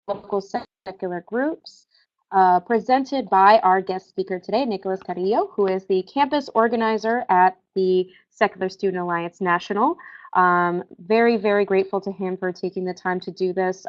local secular groups, presented by our guest speaker today, Nicholas Carrillo, who is the campus organizer at the Secular Student Alliance National. Very, very grateful to him for taking the time to do this.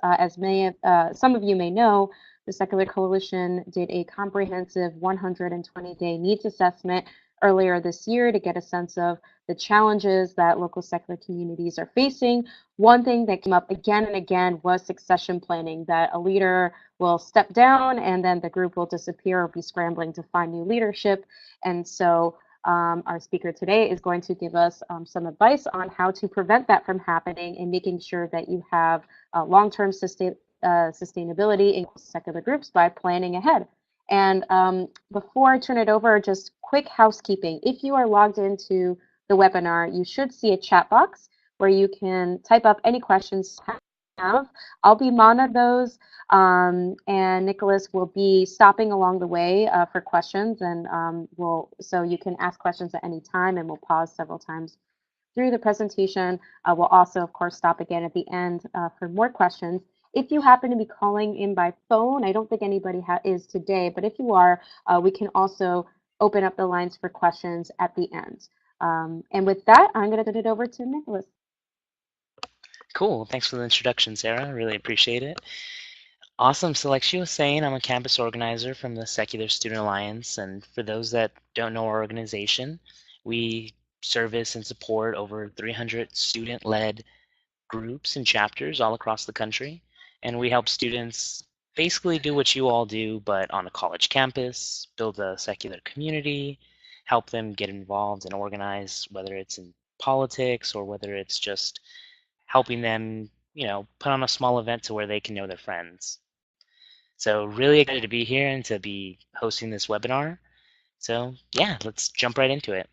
Some of you may know, the Secular Coalition did a comprehensive 120-day needs assessment earlier this year to get a sense of the challenges that local secular communities are facing. One thing that came up again and again was succession planning, that a leader will step down and then the group will disappear or be scrambling to find new leadership. And so our speaker today is going to give us some advice on how to prevent that from happening and making sure that you have long-term sustainability in secular groups by planning ahead. And before I turn it over, just quick housekeeping. If you are logged into the webinar, you should see a chat box where you can type up any questions you have. I'll be monitoring those, and Nicholas will be stopping along the way for questions, and so you can ask questions at any time, and we'll pause several times through the presentation. We'll also, of course, stop again at the end for more questions. If you happen to be calling in by phone, I don't think anybody is today, but if you are, we can also open up the lines for questions at the end. And with that, I'm going to turn it over to Nicholas. Cool. Thanks for the introduction, Sarah. Really appreciate it. Awesome. So like she was saying, I'm a campus organizer from the Secular Student Alliance. And for those that don't know our organization, we service and support over 300 student-led groups and chapters all across the country. And we help students basically do what you all do, but on a college campus, build a secular community, help them get involved and organize, whether it's in politics or whether it's just helping them, put on a small event to where they can know their friends. So really excited to be here and to be hosting this webinar. So yeah, let's jump right into it.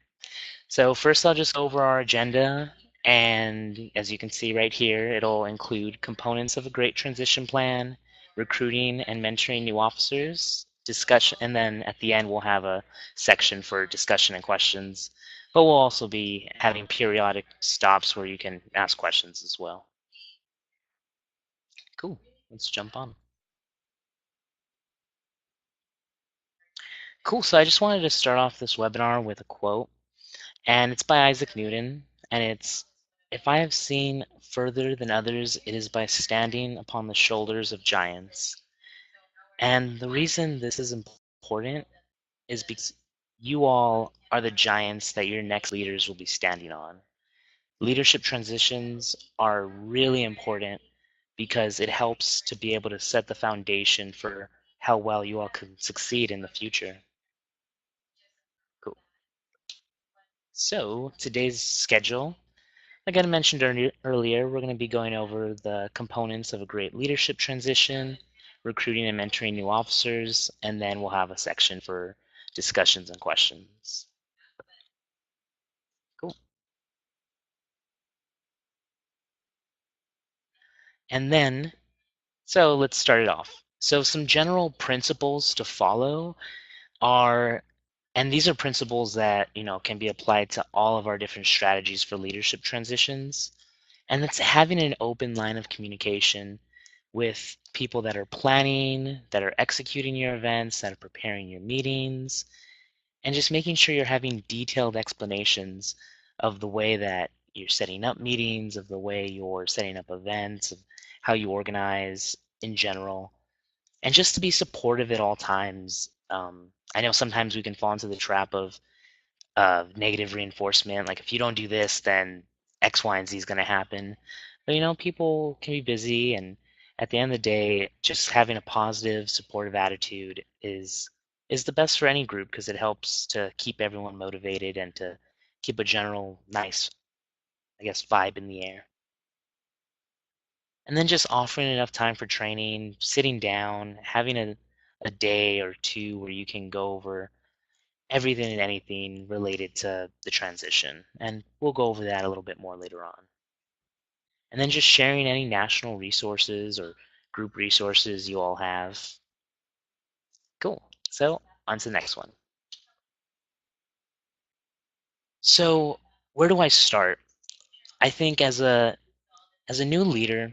So first I'll just go over our agenda, and as you can see right here, it'll include components of a great transition plan, recruiting and mentoring new officers, discussion, and then at the end we'll have a section for discussion and questions, but we'll also be having periodic stops where you can ask questions as well. Cool, let's jump on. Cool, so I just wanted to start off this webinar with a quote, and it's by Isaac Newton, and it's, "If I have seen further than others, it is by standing upon the shoulders of giants." And the reason this is important is because you all are the giants that your next leaders will be standing on. Leadership transitions are really important because it helps to be able to set the foundation for how well you all can succeed in the future. Cool. So today's schedule, like I mentioned earlier, we're going to be going over the components of a great leadership transition, recruiting and mentoring new officers, and then we'll have a section for discussions and questions. Cool. And then, so let's start it off. So some general principles to follow are, and these are principles that, can be applied to all of our different strategies for leadership transitions. And that's having an open line of communication with people that are planning, that are executing your events, that are preparing your meetings, and just making sure you're having detailed explanations of the way that you're setting up meetings, of the way you're setting up events, of how you organize in general, and just to be supportive at all times. I know sometimes we can fall into the trap of negative reinforcement, like if you don't do this, then X, Y, and Z is going to happen. But people can be busy, and at the end of the day, just having a positive, supportive attitude is the best for any group because it helps to keep everyone motivated and to keep a general nice, I guess, vibe in the air. And then just offering enough time for training, sitting down, having a day or two where you can go over everything and anything related to the transition. And we'll go over that a little bit more later on. And then just sharing any national resources or group resources you all have. Cool. So on to the next one. So where do I start? I think as a new leader,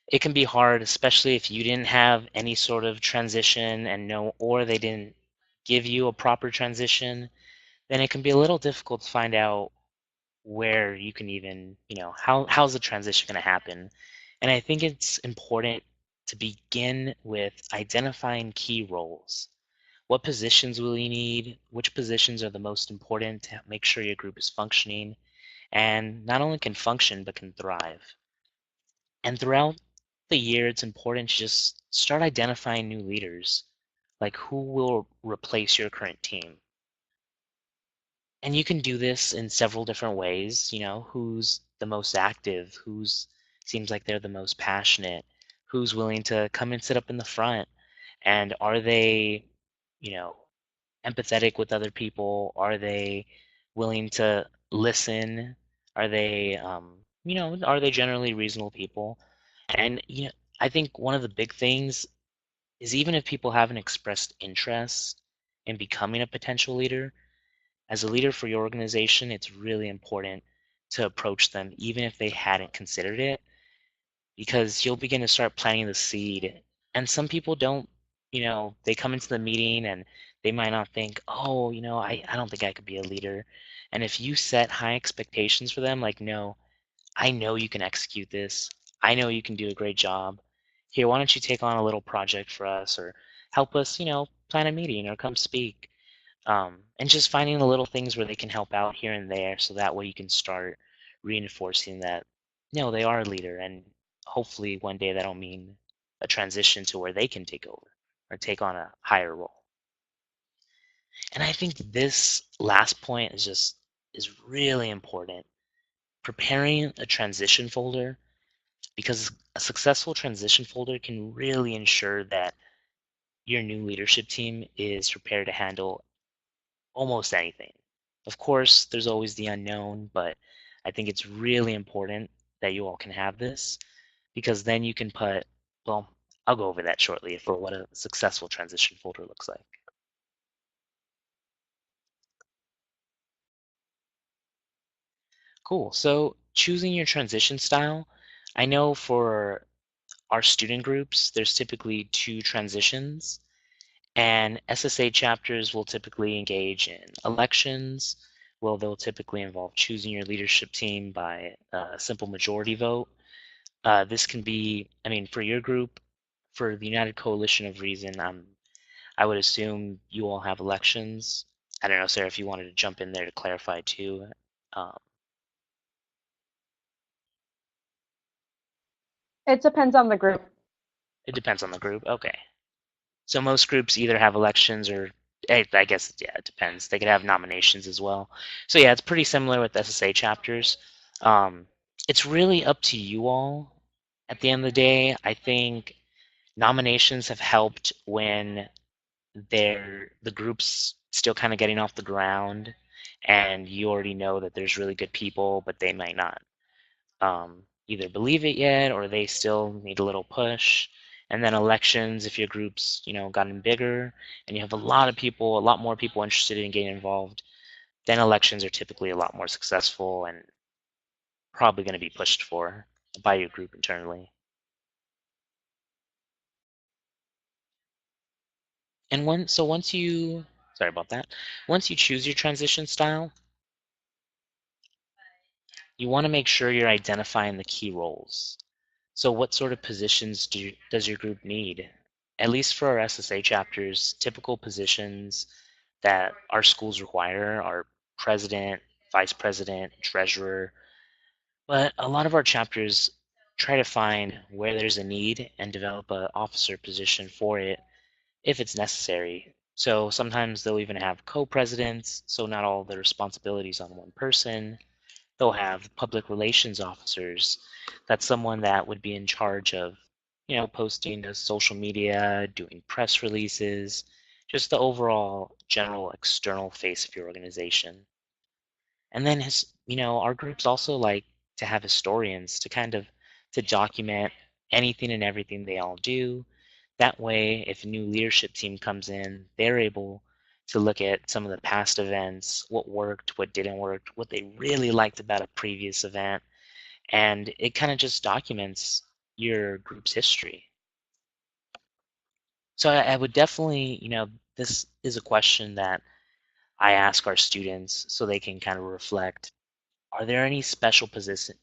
it can be hard, especially if you didn't have any sort of transition and no, or they didn't give you a proper transition, then it can be a little difficult to find out where you can even, how's the transition going to happen. And I think it's important to begin with identifying key roles. What positions will you need? Which positions are the most important to make sure your group is functioning and not only can function but can thrive? And throughout the year, it's important to just start identifying new leaders, like who will replace your current team. And you can do this in several different ways, who's the most active, who's seems like they're the most passionate, who's willing to come and sit up in the front, and are they, you know, empathetic with other people? Are they willing to listen? Are they, are they generally reasonable people? And, I think one of the big things is even if people haven't expressed interest in becoming a potential leader, as a leader for your organization, it's really important to approach them even if they hadn't considered it, because you'll begin to start planting the seed. And some people don't, they come into the meeting and they might not think, oh, I don't think I could be a leader. And if you set high expectations for them, like, no, I know you can execute this. I know you can do a great job. Here, why don't you take on a little project for us or help us, plan a meeting or come speak? And just finding the little things where they can help out here and there so that way you can start reinforcing that, no, they are a leader. And hopefully one day that'll mean a transition to where they can take over or take on a higher role. And I think this last point is really important. Preparing a transition folder, because a successful transition folder can really ensure that your new leadership team is prepared to handle almost anything. Of course, there's always the unknown, but I think it's really important that you all can have this, because then you can put, well, I'll go over that shortly for what a successful transition folder looks like. Cool. So choosing your transition style, I know for our student groups, there's typically two transitions. And SSA chapters will typically engage in elections. Well, they'll typically involve choosing your leadership team by a simple majority vote. This can be, I mean, for your group, for the United Coalition of Reason, I would assume you all have elections. I don't know, Sarah, if you wanted to jump in there to clarify too. Um, It depends on the group. it depends on the group. Okay. So most groups either have elections or I guess, yeah, it depends. They could have nominations as well. So yeah, it's pretty similar with SSA chapters. Um, it's really up to you all. At the end of the day, I think nominations have helped when the group's still kind of getting off the ground, and you already know that there's really good people, but they might not either believe it yet or they still need a little push. And then elections, if your group's gotten bigger and you have a lot of people, a lot more people interested in getting involved, then elections are typically a lot more successful and probably going to be pushed for by your group internally. And once you, sorry about that, once you choose your transition style, you want to make sure you're identifying the key roles. So what sort of positions does your group need? At least for our SSA chapters, typical positions that our schools require are president, vice president, treasurer. But a lot of our chapters try to find where there's a need and develop an officer position for it if it's necessary. So sometimes they'll even have co-presidents, so not all the responsibilities on one person. They'll have public relations officers. That's someone that would be in charge of, posting to social media, doing press releases, just the overall general external face of your organization. And then our groups also like to have historians to kind of to document anything and everything they all do. That way, if a new leadership team comes in, they're able to look at some of the past events, what worked, what didn't work, what they really liked about a previous event, and it kind of just documents. your group's history? So I would definitely, this is a question that I ask our students so they can kind of reflect. Are there any special positions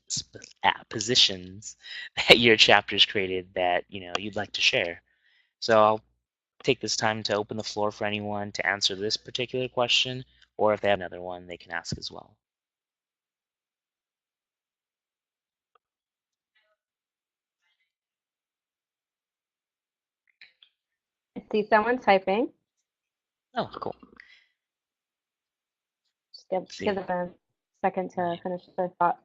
that your chapter's created that, you'd like to share? So I'll take this time to open the floor for anyone to answer this particular question, or if they have another one, they can ask as well. I see someone typing. Oh, cool. Just Let's give see. them a second to Right. finish their thought.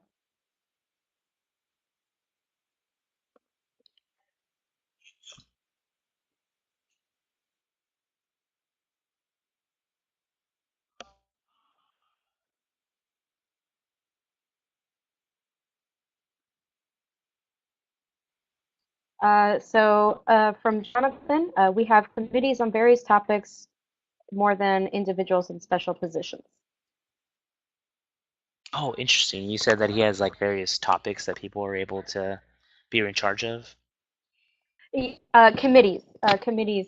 From Jonathan, we have committees on various topics more than individuals in special positions. Oh, interesting. You said that he has like various topics that people are able to be in charge of. Committees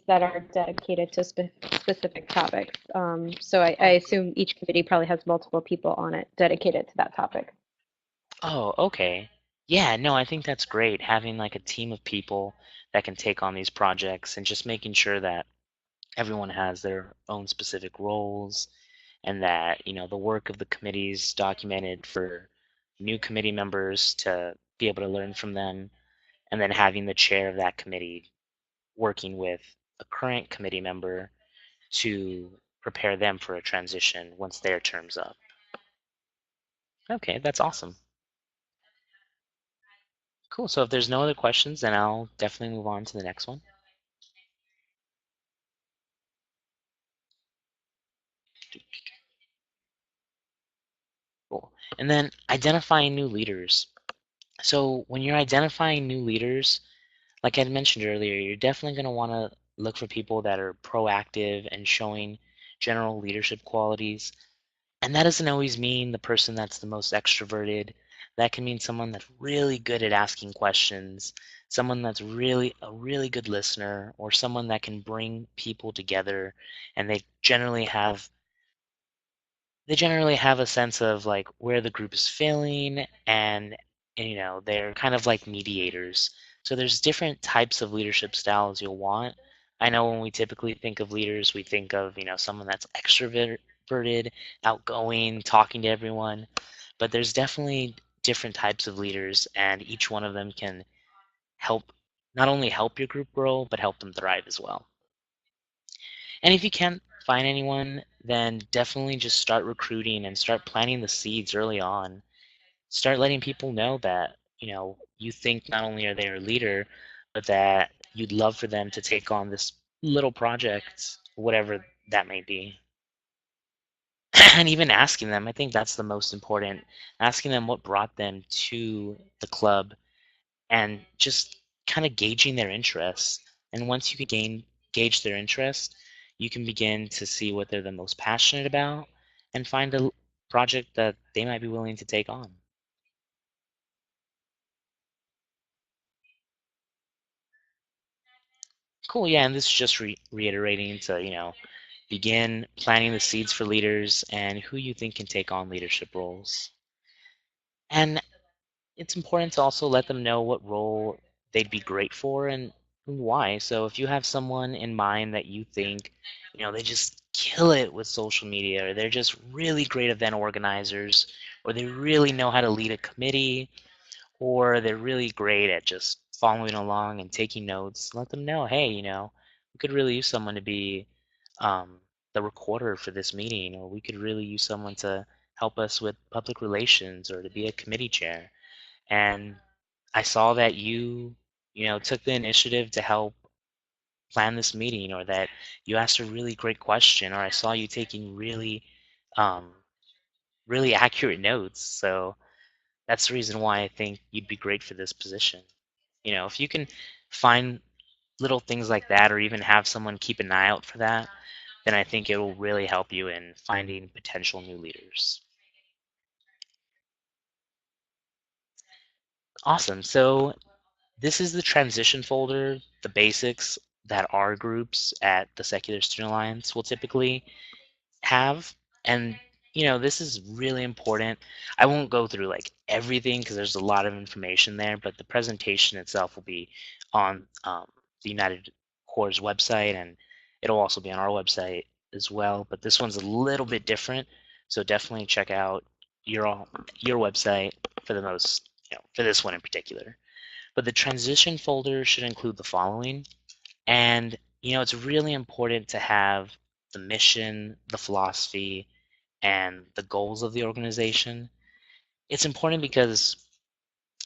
that are dedicated to specific topics. I Oh, assume each committee probably has multiple people on it dedicated to that topic. oh, okay. Yeah, no, I think that's great having like a team of people that can take on these projects and just making sure that everyone has their own specific roles and that, the work of the committees documented for new committee members to be able to learn from them, and then having the chair of that committee working with a current committee member to prepare them for a transition once their term's up. Okay, that's awesome. Cool. So if there's no other questions, then I'll definitely move on to the next one. Cool. And then identifying new leaders. So when you're identifying new leaders, like I mentioned earlier, you're definitely going to want to look for people that are proactive and showing general leadership qualities. And that doesn't always mean the person that's the most extroverted. That can mean someone that's really good at asking questions, someone that's really a really good listener, or someone that can bring people together, and they generally have a sense of like where the group is failing, and they're kind of like mediators. So there's different types of leadership styles you'll want. I know when we typically think of leaders, we think of someone that's extroverted, outgoing, talking to everyone, but there's definitely different types of leaders, and each one of them can help not only help your group grow but help them thrive as well. And if you can't find anyone, then definitely just start recruiting and start planting the seeds early on. Start letting people know that, you think not only are they a leader, but that you'd love for them to take on this little project, whatever that may be. And even asking them, I think that's the most important. Asking them what brought them to the club and just kind of gauging their interests. And once you can gauge their interest, you can begin to see what they're the most passionate about and find a project that they might be willing to take on. Cool, yeah, and this is just reiterating to, begin planting the seeds for leaders and who you think can take on leadership roles. And it's important to also let them know what role they'd be great for and why. So if you have someone in mind that you think, they just kill it with social media, or they're just really great event organizers, or they really know how to lead a committee, or they're really great at just following along and taking notes, let them know, hey, we could really use someone to be the recorder for this meeting, or we could really use someone to help us with public relations or to be a committee chair. And I saw that you took the initiative to help plan this meeting, or that you asked a really great question, or I saw you taking um, really accurate notes. So that's the reason why I think you'd be great for this position. If you can find little things like that, or even have someone keep an eye out for that, then I think it will really help you in finding potential new leaders. Awesome. So This is the transition folder, the basics that our groups at the Secular Student Alliance will typically have. And this is really important. I won't go through like everything because there's a lot of information there, but the presentation itself will be on the United Core's website, and it'll also be on our website as well. But this one's a little bit different, so definitely check out your website for the most, for this one in particular. But the transition folder should include the following. And, it's really important to have the mission, the philosophy, and the goals of the organization. It's important because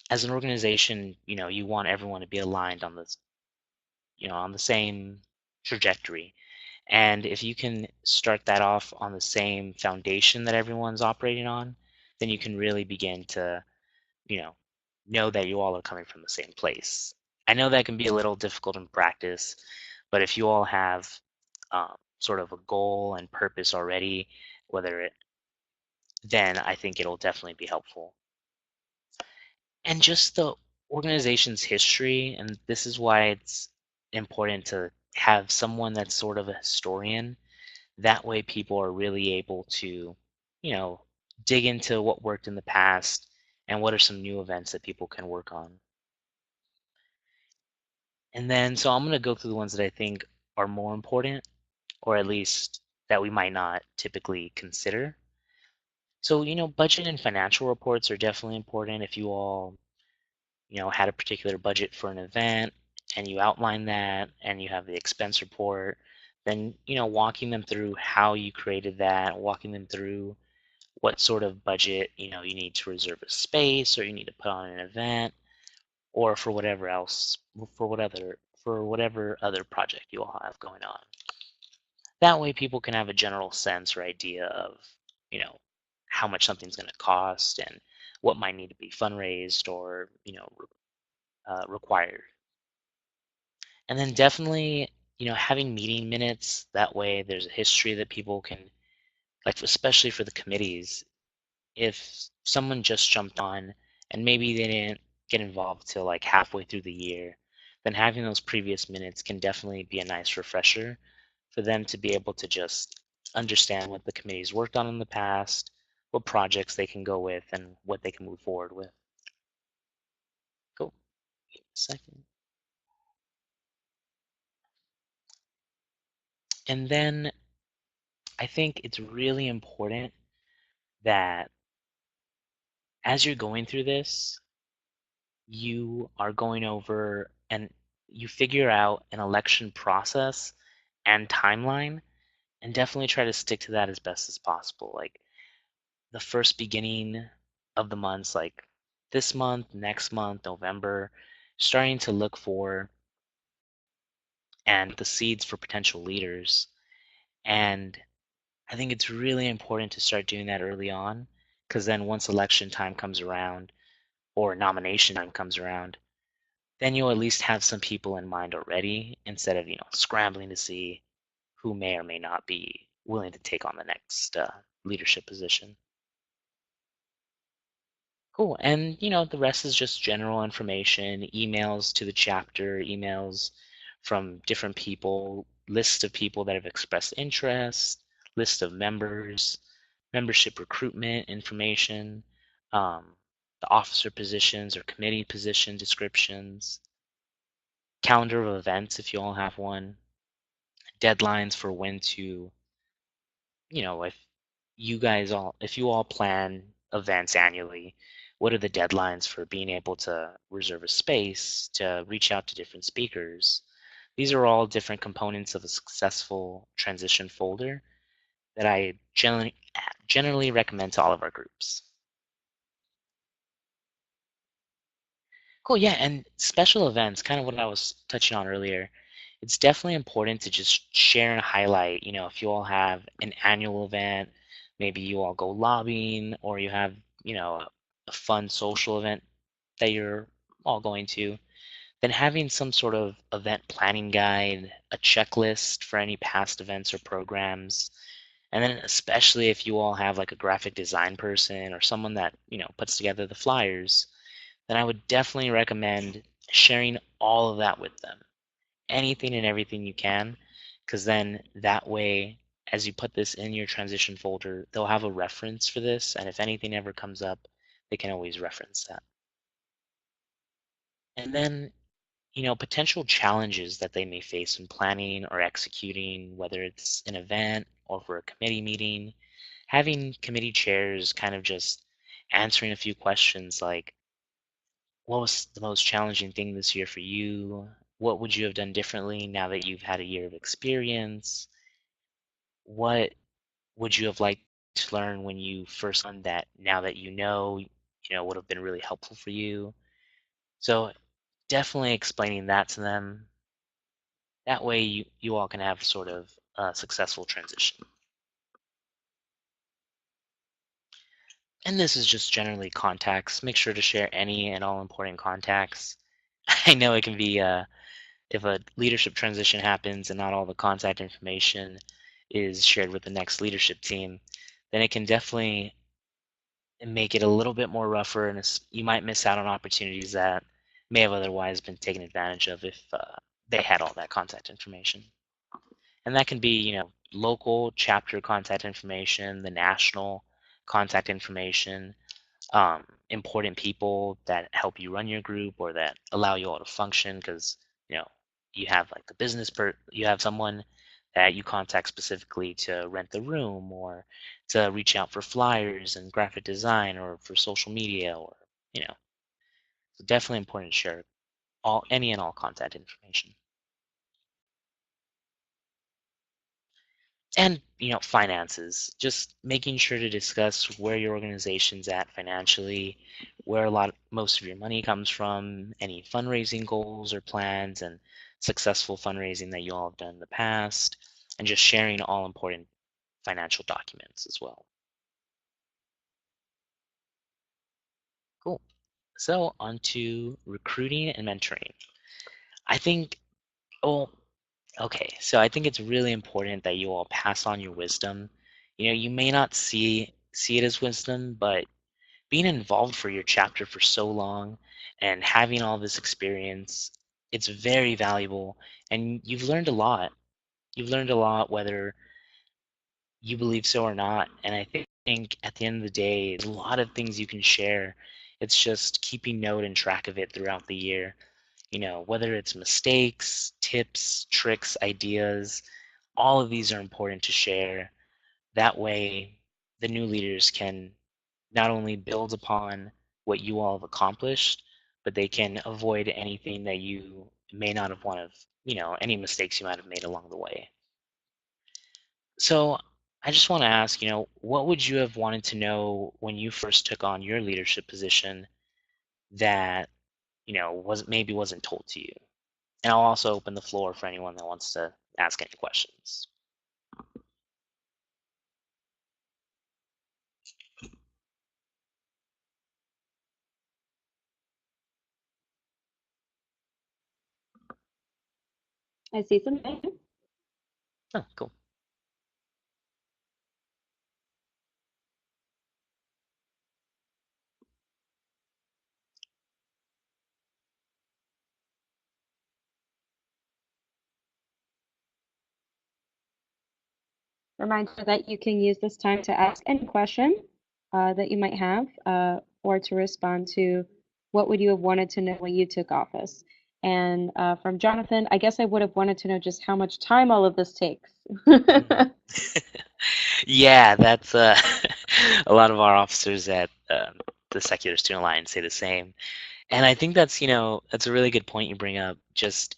as an organization, you want everyone to be aligned on this, on the same trajectory. And if you can start that off on the same foundation that everyone's operating on, then you can really begin to, you know that you all are coming from the same place. I know that can be a little difficult in practice, but if you all have sort of a goal and purpose already, whether it, then I think it'll definitely be helpful. And just the organization's history, and this is why it's important to have someone that's sort of a historian. That way, people are really able to, you know, dig into what worked in the past and what are some new events that people can work on. And then, so I'm going to go through the ones that I think are more important, or at least that we might not typically consider. So, budget and financial reports are definitely important. If you all, had a particular budget for an event and you outline that and you have the expense report, then, walking them through how you created that, walking them through what sort of budget, you need to reserve a space or you need to put on an event or for whatever else, for whatever other project you all have going on. That way people can have a general sense or idea of, you know, how much something's going to cost and what might need to be fundraised or, required. And then definitely, having meeting minutes, that way there's a history that people can, like, especially for the committees, if someone just jumped on and maybe they didn't get involved till like halfway through the year, then having those previous minutes can definitely be a nice refresher for them to be able to just understand what the committee's worked on in the past, what projects they can go with, and what they can move forward with. Cool. Give me a second. And then I think it's really important that as you're going through this, you are going over and you figure out an election process and timeline and definitely try to stick to that as best as possible. Like the first beginning of the months, like this month, next month, November, starting to look for and the seeds for potential leaders. And I think it's really important to start doing that early on because then once election time comes around or nomination time comes around, then you'll at least have some people in mind already instead of, scrambling to see who may or may not be willing to take on the next leadership position. Cool. And, the rest is just general information, emails to the chapter, emails from different people, list of people that have expressed interest, list of members, membership recruitment information, um, the officer positions or committee position descriptions, calendar of events if you all have one, deadlines for when to, if if you all plan events annually, what are the deadlines for being able to reserve a space, to reach out to different speakers? These are all different components of a successful transition folder that I generally recommend to all of our groups. Cool, yeah, and special events, kind of what I was touching on earlier. It's definitely important to just share and highlight, if you all have an annual event, maybe you all go lobbying, or you have, a fun social event that you're all going to, then having some sort of event planning guide, a checklist for any past events or programs, and then especially if you all have like a graphic design person or someone that, puts together the flyers, then I would definitely recommend sharing all of that with them, anything and everything you can, because then that way, as you put this in your transition folder, they'll have a reference for this, and if anything ever comes up, they can always reference that. And then, potential challenges that they may face in planning or executing, whether it's an event or for a committee meeting, having committee chairs kind of just answering a few questions like, what was the most challenging thing this year for you? What would you have done differently now that you've had a year of experience? What would you have liked to learn when you first learned that now that would have been really helpful for you? So definitely explaining that to them. That way you all can have sort of a successful transition. And this is just generally contacts. Make sure to share any and all important contacts. I know it can be if a leadership transition happens and not all the contact information is shared with the next leadership team, then it can definitely make it a little bit more rougher, and you might miss out on opportunities that may have otherwise been taken advantage of if they had all that contact information. And that can be, local chapter contact information, the national contact information, important people that help you run your group or that allow you all to function because you know you have like you have someone that you contact specifically to rent the room or to reach out for flyers and graphic design or for social media or you know so definitely important to share any and all contact information. And finances, just making sure to discuss where your organization's at financially, where most of your money comes from, any fundraising goals or plans, and successful fundraising that you all have done in the past, and just sharing all important financial documents as well. Cool. So on to recruiting and mentoring. I think, oh, okay, so I think it's really important that you all pass on your wisdom. You may not see it as wisdom, but being involved for your chapter for so long and having all this experience, it's very valuable and you've learned a lot. You've learned a lot whether you believe so or not. And I think at the end of the day, there's a lot of things you can share. It's just keeping note and track of it throughout the year. Whether it's mistakes, tips, tricks, ideas, all of these are important to share. That way, the new leaders can not only build upon what you all have accomplished, but they can avoid anything that you may not have wanted, any mistakes you might have made along the way. So I just want to ask, what would you have wanted to know when you first took on your leadership position that, wasn't told to you? And I'll also open the floor for anyone that wants to ask any questions. I see something. Oh, cool. Reminder that you can use this time to ask any question that you might have or to respond to what would you have wanted to know when you took office. And from Jonathan, I guess I would have wanted to know just how much time all of this takes. Mhm. Yeah, that's a lot of our officers at the Secular Student Alliance say the same. And I think that's a really good point you bring up. Just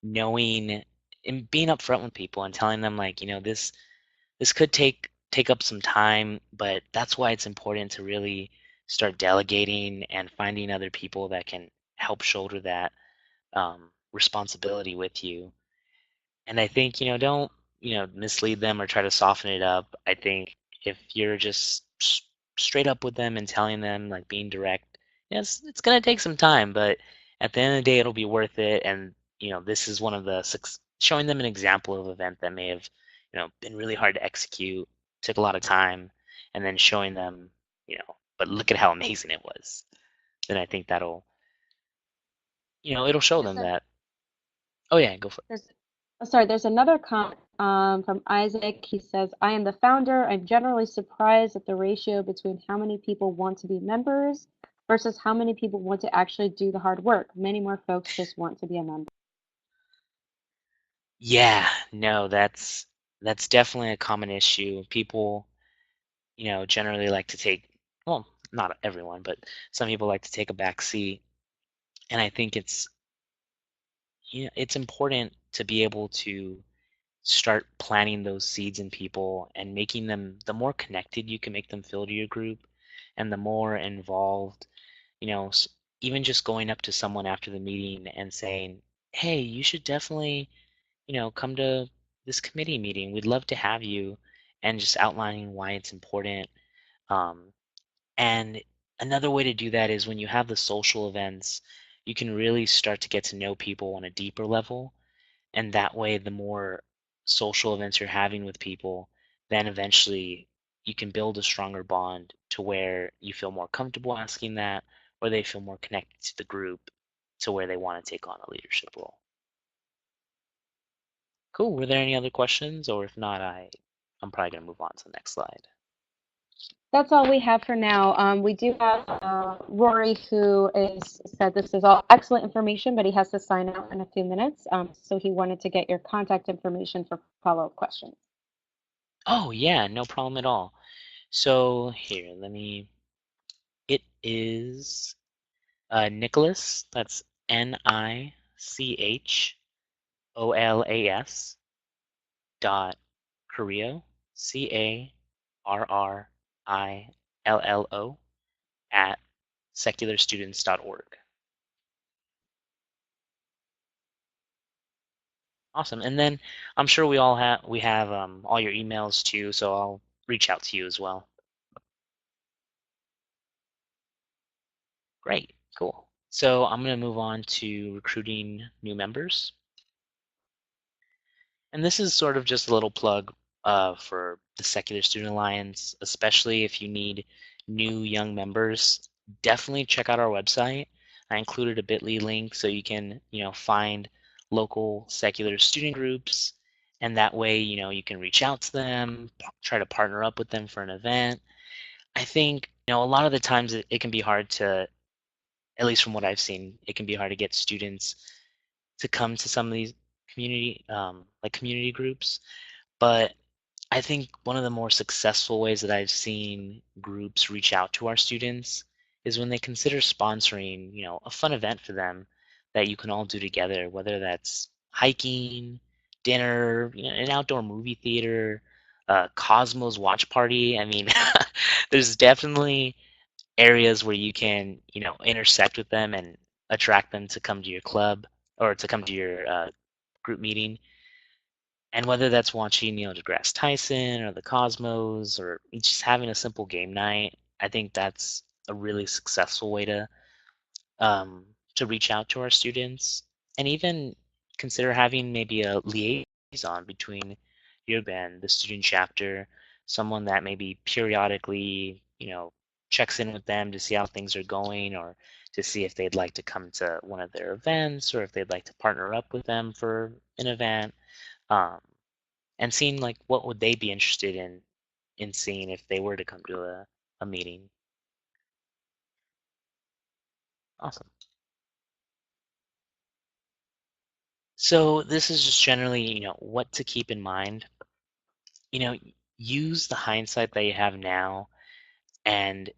knowing and being upfront with people and telling them like, this could take up some time, but that's why it's important to really start delegating and finding other people that can help shoulder that responsibility with you. And I think, don't, mislead them or try to soften it up. I think if you're just straight up with them and telling them, like being direct, yes, it's going to take some time, but at the end of the day, it'll be worth it. And, this is one of the showing them an example of an event that may have, been really hard to execute, took a lot of time, and then showing them, but look at how amazing it was. Then I think it'll show There's them a that, oh yeah, go for it. there's sorry, there's another comment from Isaac. He says, I am the founder. I'm generally surprised at the ratio between how many people want to be members versus how many people want to actually do the hard work. Many more folks just want to be a member. Yeah, no, that's definitely a common issue. People, generally like to take, well, not everyone, but some people like to take a back seat. And I think it's important to be able to start planting those seeds in people and making them, the more connected you can make them feel to your group and the more involved, you know, s- even just going up to someone after the meeting and saying, hey, you should definitely, come to this committee meeting. We'd love to have you, and just outlining why it's important. Um, and another way to do that is when you have the social events, you can really start to get to know people on a deeper level. And that way, the more social events you're having with people, then eventually you can build a stronger bond to where you feel more comfortable asking that, or they feel more connected to the group to where they want to take on a leadership role. Cool. Were there any other questions? Or if not, I'm probably going to move on to the next slide. That's all we have for now. We do have Rory, who is said this is all excellent information, but he has to sign out in a few minutes. So he wanted to get your contact information for follow-up questions. Oh, yeah, no problem at all. So here, it is Nicholas, that's Nicholas dot Carrillo, Carrillo at secularstudents.org. Awesome. And then I'm sure we have all your emails too, so I'll reach out to you as well. Great, cool. So I'm going to move on to recruiting new members. And this is sort of just a little plug for the Secular Student Alliance, especially if you need new young members. Definitely check out our website. I included a bit.ly link so you can, find local secular student groups, and that way, you can reach out to them, try to partner up with them for an event. I think, a lot of the times it can be hard to, at least from what I've seen, it can be hard to get students to come to some of these community groups. But I think one of the more successful ways that I've seen groups reach out to our students is when they consider sponsoring, a fun event for them that you can all do together, whether that's hiking, dinner, an outdoor movie theater, Cosmos watch party. I mean, there's definitely areas where you can, intersect with them and attract them to come to your club or to come to your group meeting. And whether that's watching, DeGrasse Tyson or the Cosmos or just having a simple game night, I think that's a really successful way to reach out to our students, and even consider having maybe a liaison between your and the student chapter, someone that maybe periodically, checks in with them to see how things are going, or to see if they'd like to come to one of their events, or if they'd like to partner up with them for an event. Um, and seeing like what would they be interested in seeing if they were to come to a meeting. Awesome. So this is just generally, what to keep in mind. You know, use the hindsight that you have now and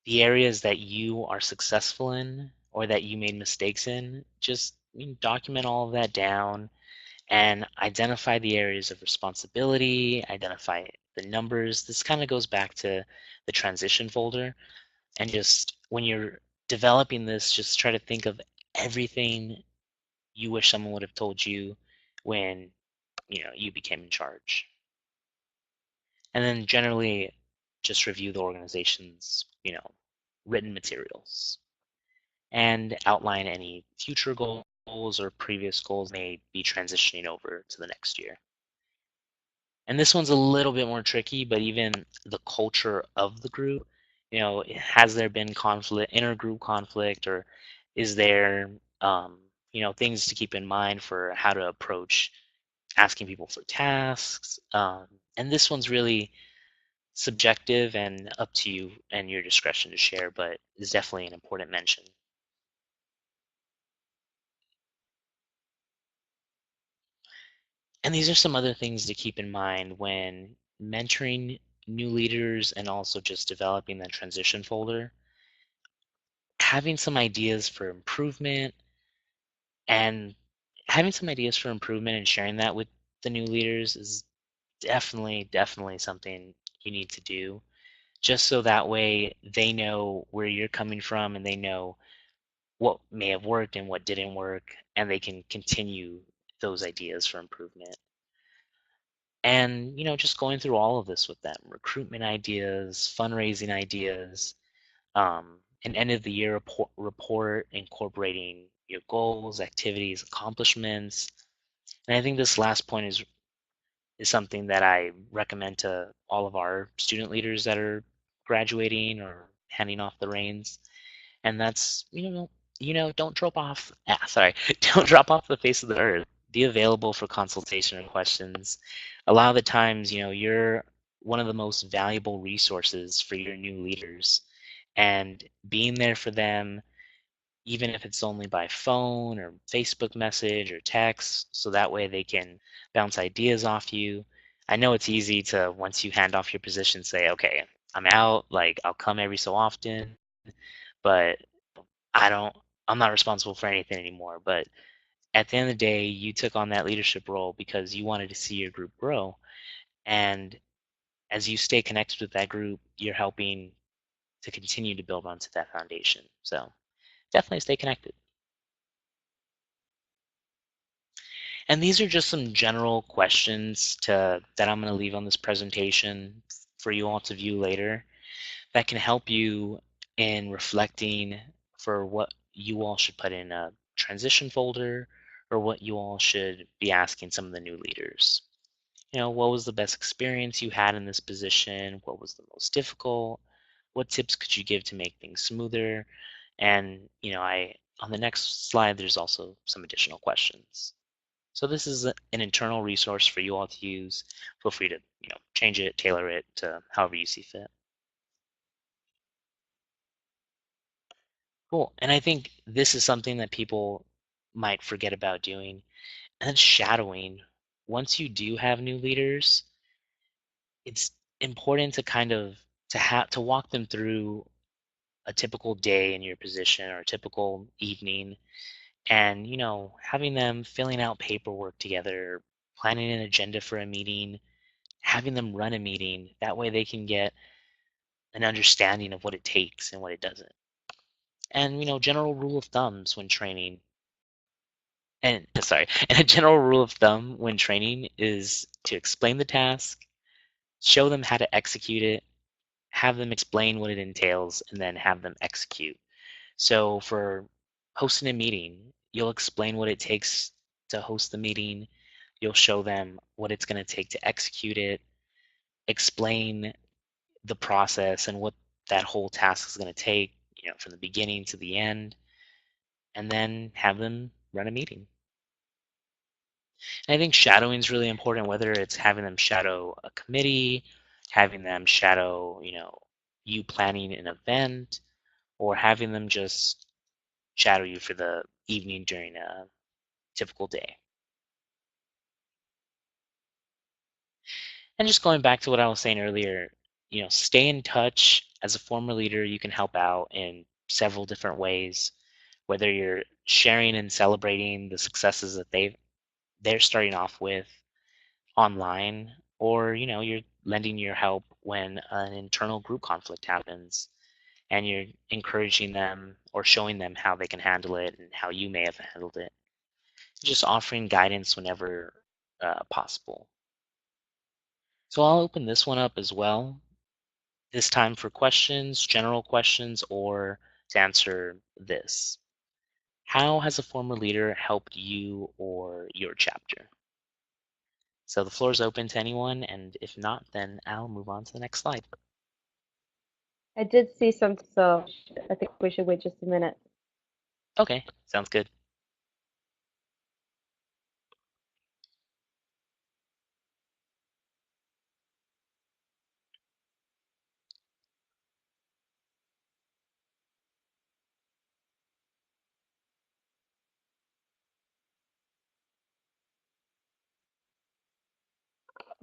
the areas that you are successful in or that you made mistakes in. Just document all of that down and identify the areas of responsibility, identify the numbers. This kind of goes back to the transition folder. And just when you're developing this, just try to think of everything you wish someone would have told you when you became in charge. And then generally just review the organization's written materials and outline any future goals or previous goals may be transitioning over to the next year. And this one's a little bit more tricky, but even the culture of the group, has there been conflict, intergroup conflict, or is there, um, things to keep in mind for how to approach asking people for tasks. And this one's really subjective and up to you and your discretion to share, but is definitely an important mention. And these are some other things to keep in mind when mentoring new leaders and also just developing the transition folder. Having some ideas for improvement and and sharing that with the new leaders is definitely something you need to do, just so that way they know where you're coming from and they know what may have worked and what didn't work, and they can continue those ideas for improvement. And just going through all of this with them: recruitment ideas, fundraising ideas, an end of the year report incorporating your goals, activities, accomplishments. And I think this last point is something that I recommend to all of our student leaders that are graduating or handing off the reins. And that's, don't drop off. Sorry, don't drop off the face of the earth. Be available for consultation or questions. A lot of the times, you're one of the most valuable resources for your new leaders, and being there for them, even if it's only by phone or Facebook message or text, so that way they can bounce ideas off you. I know it's easy to, once you hand off your position, say, okay, I'm out, like I'll come every so often, but I don't, I'm not responsible for anything anymore. But at the end of the day, you took on that leadership role because you wanted to see your group grow. And as you stay connected with that group, you're helping to continue to build onto that foundation. So definitely stay connected. And these are just some general questions that I'm going to leave on this presentation for you all to view later, that can help you in reflecting for what you all should put in a transition folder, or what you all should be asking some of the new leaders. What was the best experience you had in this position? What was the most difficult? What tips could you give to make things smoother? And, I on the next slide, there's also some additional questions. So this is an internal resource for you all to use. Feel free to, change it, tailor it to however you see fit. Cool. And I think this is something that people might forget about doing, and that's shadowing. Once you do have new leaders, it's important to kind of to walk them through a typical day in your position or a typical evening, and having them filling out paperwork together, planning an agenda for a meeting, having them run a meeting. That way they can get an understanding of what it takes and what it doesn't. And general rule of thumbs when training, and sorry, and a general rule of thumb when training is to explain the task, show them how to execute it, have them explain what it entails, and then have them execute. So for hosting a meeting, you'll explain what it takes to host the meeting, you'll show them what it's going to take to execute it, explain the process and what that whole task is going to take, from the beginning to the end, and then have them run a meeting. And I think shadowing is really important, whether it's having them shadow a committee, having them shadow, you planning an event, or having them just shadow you for the evening during a typical day. And just going back to what I was saying earlier, stay in touch. As a former leader, you can help out in several different ways, whether you're sharing and celebrating the successes that they're starting off with online, or you're lending your help when an internal group conflict happens, and you're encouraging them or showing them how they can handle it and how you may have handled it. Just offering guidance whenever possible. So I'll open this one up as well, this time for questions, general questions, or to answer this: how has a former leader helped you or your chapter? So the floor is open to anyone, and if not, then I'll move on to the next slide. I did see some, so I think we should wait just a minute. Okay, sounds good.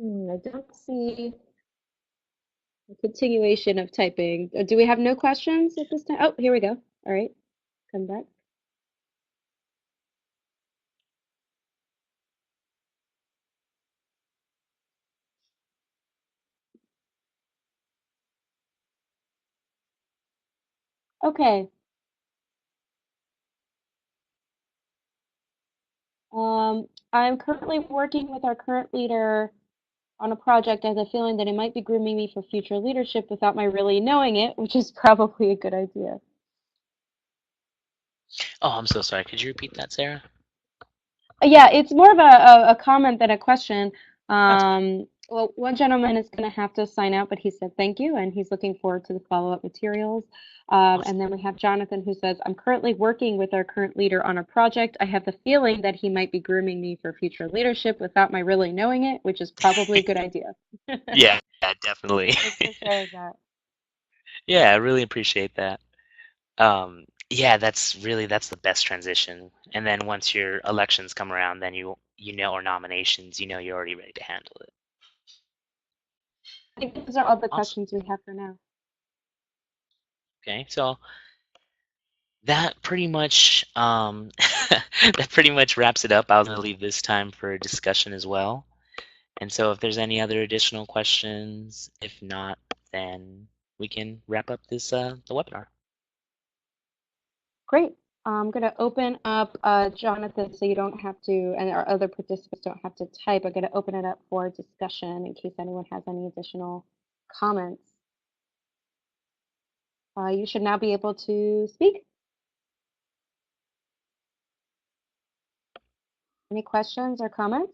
I don't see a continuation of typing. Do we have no questions at this time? Oh, here we go. All right, come back. Okay. I'm currently working with our current leader on a project. I have a feeling that it might be grooming me for future leadership without my really knowing it, which is probably a good idea. Oh, I'm so sorry. Could you repeat that, Sarah? Yeah, it's more of a comment than a question. That's fine. Well, one gentleman is going to have to sign out, but he said thank you, and he's looking forward to the follow-up materials. And Awesome. then we have Jonathan who says, I'm currently working with our current leader on a project. I have the feeling that he might be grooming me for future leadership without my really knowing it, which is probably a good idea. Yeah, yeah, definitely. Thanks for sharing that. Yeah, I really appreciate that. Yeah, that's the best transition. And then once your elections come around, then you know, or nominations, you know you're already ready to handle it. I think those are all the Awesome. questions we have for now. Okay, so that pretty much that pretty much wraps it up. I was gonna leave this time for discussion as well. And so if there's any other additional questions, if not, then we can wrap up this the webinar. Great. I'm going to open up Jonathan so you don't have to, and our other participants don't have to type. I'm going to open it up for discussion in case anyone has any additional comments. You should now be able to speak. Any questions or comments?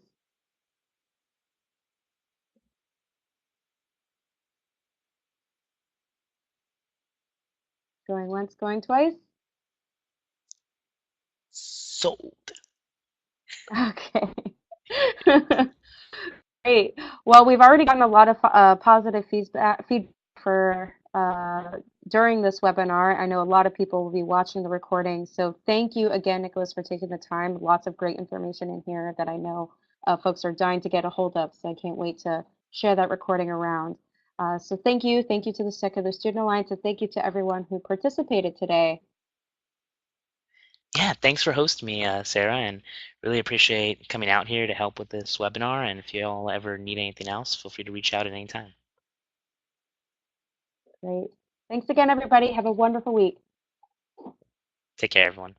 Going once, going twice? Sold. Okay. Great. Well, we've already gotten a lot of positive feedback for during this webinar. I know a lot of people will be watching the recording. So thank you again, Nicholas, for taking the time. Lots of great information in here that I know folks are dying to get a hold of. So I can't wait to share that recording around. So thank you. Thank you to the Secular Student Alliance, and thank you to everyone who participated today. Yeah, thanks for hosting me, Sarah, and really appreciate coming out here to help with this webinar. And if you all ever need anything else, feel free to reach out at any time. Great. Thanks again, everybody. Have a wonderful week. Take care, everyone.